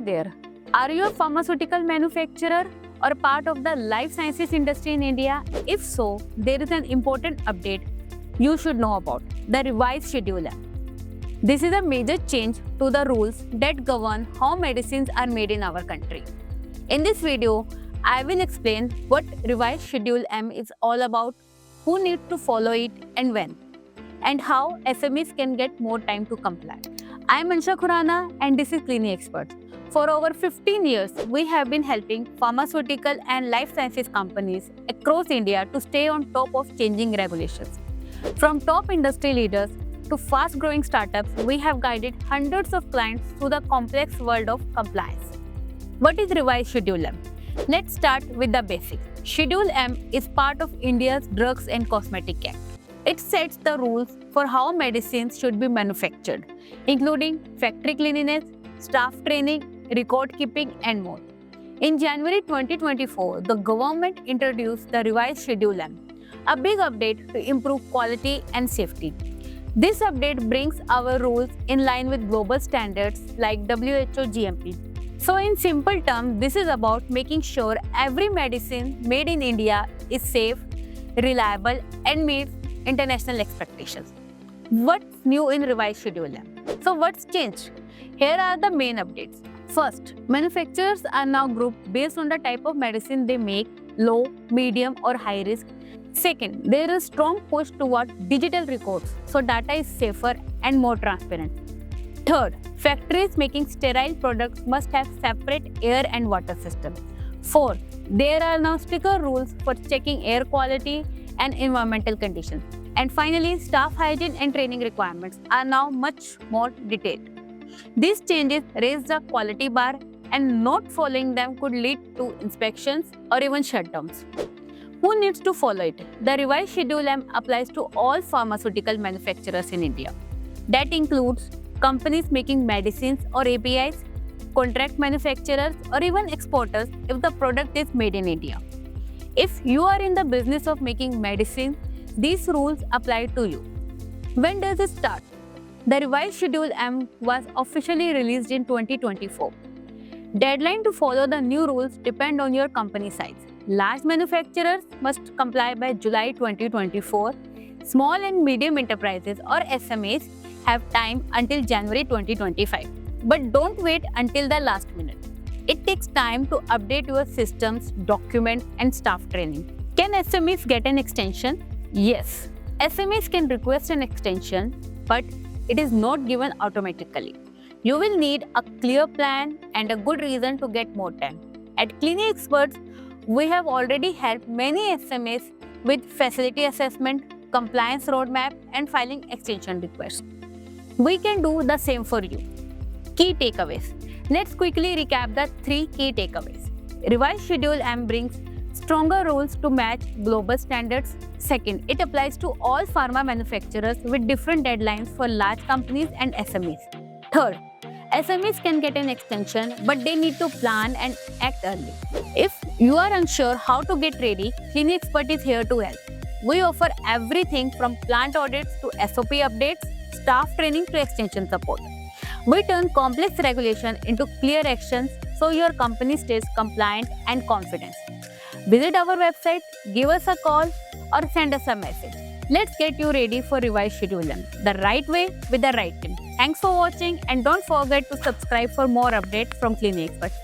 there. Are you a pharmaceutical manufacturer or part of the life sciences industry in India? If so, there is an important update you should know about, the revised Schedule M. This is a major change to the rules that govern how medicines are made in our country. In this video, I will explain what revised Schedule M is all about, who needs to follow it and when, and how SMEs can get more time to comply. I am Ansha Khurana and this is Clinic Experts. For over 15 years, we have been helping pharmaceutical and life sciences companies across India to stay on top of changing regulations. From top industry leaders to fast-growing startups, we have guided hundreds of clients through the complex world of compliance. What is revised Schedule M? Let's start with the basics. Schedule M is part of India's Drugs and Cosmetic Act. It sets the rules for how medicines should be manufactured, including factory cleanliness, staff training, record keeping, and more. In January 2024, the government introduced the revised Schedule M, a big update to improve quality and safety. This update brings our rules in line with global standards like WHO GMP. So in simple terms, this is about making sure every medicine made in India is safe, reliable, and meets international expectations. What's new in revised Schedule M? So what's changed? Here are the main updates. First, manufacturers are now grouped based on the type of medicine they make, low, medium, or high risk. Second, there is strong push toward digital records, so data is safer and more transparent. Third, factories making sterile products must have separate air and water systems. Fourth, there are now stricter rules for checking air quality and environmental conditions. And finally, staff hygiene and training requirements are now much more detailed. These changes raise the quality bar, and not following them could lead to inspections or even shutdowns. Who needs to follow it? The revised Schedule M applies to all pharmaceutical manufacturers in India. That includes companies making medicines or APIs, contract manufacturers, or even exporters if the product is made in India. If you are in the business of making medicine, these rules apply to you. When does it start? The revised Schedule M was officially released in 2024. Deadline to follow the new rules depend on your company size. Large manufacturers must comply by July 2024. Small and medium enterprises or SMEs have time until January 2025. But don't wait until the last minute. It takes time to update your systems, document, and staff training. Can SMEs get an extension? Yes. SMEs can request an extension, but it is not given automatically. You will need a clear plan and a good reason to get more time. At Clinic Experts, we have already helped many SMEs with facility assessment, compliance roadmap, and filing extension requests. We can do the same for you. Key takeaways. Let's quickly recap the 3 key takeaways. Revised Schedule M brings stronger rules to match global standards. Second, it applies to all pharma manufacturers with different deadlines for large companies and SMEs. Third, SMEs can get an extension, but they need to plan and act early. If you are unsure how to get ready, Clinic Expert is here to help. We offer everything from plant audits to SOP updates, staff training to extension support. We turn complex regulation into clear actions so your company stays compliant and confident. Visit our website, give us a call, or send us a message. Let's get you ready for revised Schedule M, the right way with the right team. Thanks for watching and don't forget to subscribe for more updates from Clinic Experts.